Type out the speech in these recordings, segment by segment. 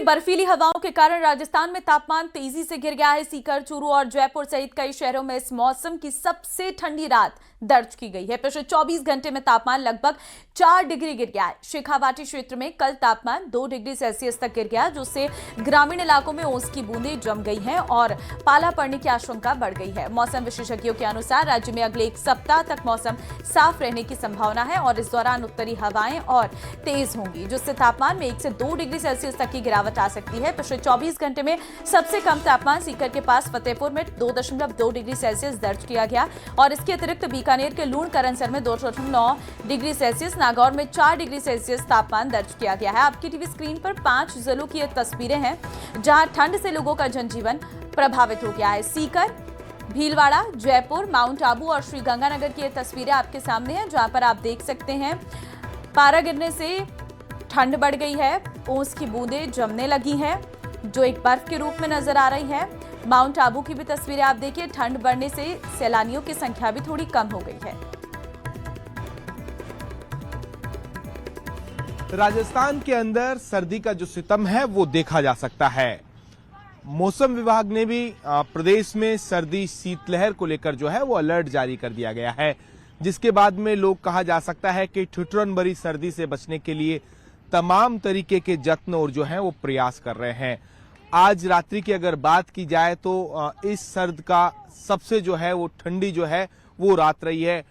बर्फीली हवाओं के कारण राजस्थान में तापमान तेजी से गिर गया है। सीकर, चूरू और जयपुर सहित कई शहरों में इस मौसम की सबसे ठंडी रात दर्ज की गई है। पिछले 24 घंटे में तापमान लगभग 4 डिग्री गिर गया है। शेखावाटी क्षेत्र में कल तापमान 2 डिग्री सेल्सियस तक गिर गया, जिससे ग्रामीण इलाकों में ओस की बूंदें जम गई हैं और पाला पड़ने की आशंका बढ़ गई है। मौसम विशेषज्ञों के अनुसार राज्य में अगले 1 सप्ताह तक मौसम साफ रहने की संभावना है और इस दौरान उत्तरी हवाएं और तेज होंगी, जिससे तापमान में 1 से 2 डिग्री सेल्सियस तक की गिरावट आ सकती है। पिछले 24 घंटे में सबसे कम तापमान सीकर के पास फतेहपुर में 2.2 डिग्री सेल्सियस दर्ज किया गया और इसके अतिरिक्त बीकानेर के लूण करनसर में 2.9 डिग्री सेल्सियस, नागौर में 4 डिग्री सेल्सियस तापमान दर्ज किया गया है। आपकी टीवी स्क्रीन पर 5 जिलों की ये तस्वीरें हैं जहां ठंड से लोगों का जनजीवन प्रभावित हो गया है। सीकर, भीलवाड़ा, जयपुर, माउंट आबू और श्रीगंगानगर की ये तस्वीरें आपके सामने हैं, जहां पर आप देख सकते हैं पारा गिरने से ठंड बढ़ गई है, ओस की बूंदें जमने लगी हैं जो एक बर्फ के रूप में नजर आ रही है। माउंट आबू की भी तस्वीरें आप देखिए, ठंड बढ़ने से सैलानियों की संख्या भी थोड़ी कम हो गई है। राजस्थान के अंदर सर्दी का जो सितम है वो देखा जा सकता है। मौसम विभाग ने भी प्रदेश में सर्दी शीतलहर को लेकर जो है वो अलर्ट जारी कर दिया गया है, जिसके बाद में लोग कहा जा सकता है कि ठिठुरन भरी सर्दी से बचने के लिए तमाम तरीके के जत्न और जो है वो प्रयास कर रहे हैं। आज रात्रि की अगर बात की जाए तो इस सर्द का सबसे जो है वो ठंडी जो है वो रात रही है।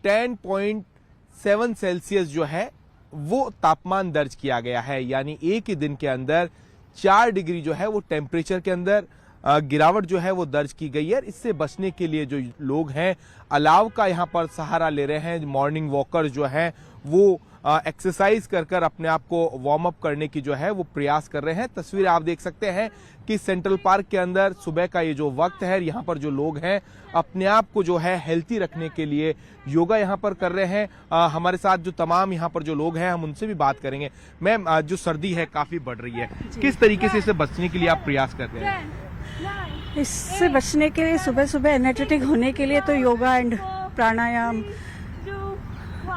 10.7 सेल्सियस जो है वो तापमान दर्ज किया गया है, यानी एक ही दिन के अंदर 4 डिग्री जो है वो टेम्परेचर के अंदर गिरावट जो है वो दर्ज की गई है। इससे बचने के लिए जो लोग हैं अलाव का यहाँ पर सहारा ले रहे हैं। मॉर्निंग वॉकर जो हैं वो एक्सरसाइज कर कर अपने आप को वार्म अप करने की जो है वो प्रयास कर रहे हैं। तस्वीर आप देख सकते हैं कि सेंट्रल पार्क के अंदर सुबह का ये जो वक्त है, यहाँ पर जो लोग हैं अपने आप को जो है हेल्थी रखने के लिए योगा यहाँ पर कर रहे हैं। हमारे साथ जो तमाम यहाँ पर जो लोग हैं हम उनसे भी बात करेंगे। मैम, जो सर्दी है काफी बढ़ रही है, किस तरीके से इसे बचने के लिए आप प्रयास कर रहे हैं? इससे बचने के लिए सुबह सुबह एनर्जेटिक होने के लिए तो योगा एंड प्राणायाम,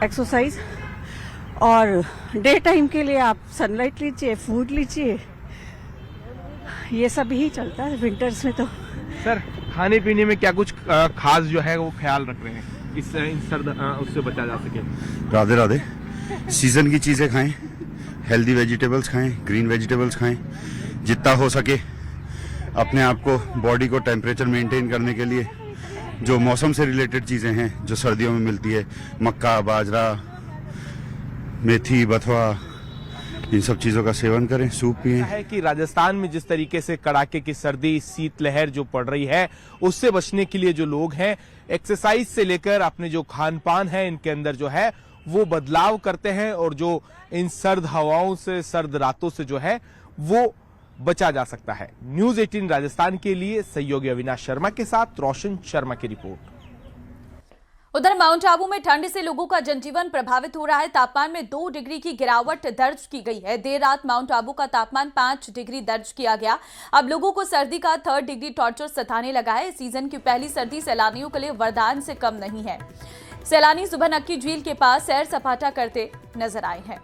एक्सरसाइज, और डे टाइम के लिए आप सनलाइट लीजिए, फूड लीजिए, ये सब ही चलता है विंटर्स में। तो सर, खाने पीने में क्या कुछ खास जो है वो ख्याल रख रहे हैं इस सर्द उससे बचा जा सके? राधे राधे। सीजन की चीजें खाएं, हेल्दी वेजिटेबल्स खाएं, ग्रीन वेजिटेबल्स खाएं, जितना हो सके अपने आप को, बॉडी को टेम्परेचर मेंटेन करने के लिए जो मौसम से रिलेटेड चीजें हैं जो सर्दियों में मिलती है, मक्का, बाजरा, मेथी, बथुआ, इन सब चीजों का सेवन करें, सूप पिएं। है कि राजस्थान में जिस तरीके से कड़ाके की सर्दी, शीतलहर जो पड़ रही है, उससे बचने के लिए जो लोग हैं एक्सरसाइज से लेकर अपने जो खान पान है इनके अंदर जो है वो बदलाव करते हैं और जो इन सर्द हवाओं से, सर्द रातों से जो है वो बचा जा सकता है। न्यूज 18 राजस्थान के लिए सहयोगी अविनाश शर्मा के साथ रोशन शर्मा की रिपोर्ट। उधर माउंट आबू में ठंड से लोगों का जनजीवन प्रभावित हो रहा है। तापमान में 2 डिग्री की गिरावट दर्ज की गई है। देर रात माउंट आबू का तापमान 5 डिग्री दर्ज किया गया। अब लोगों को सर्दी का 3rd डिग्री टॉर्चर सताने लगा है। सीजन की पहली सर्दी सैलानियों के लिए वरदान से कम नहीं है। सैलानी सुबह नक्की झील के पास सैर सपाटा करते नजर आए हैं।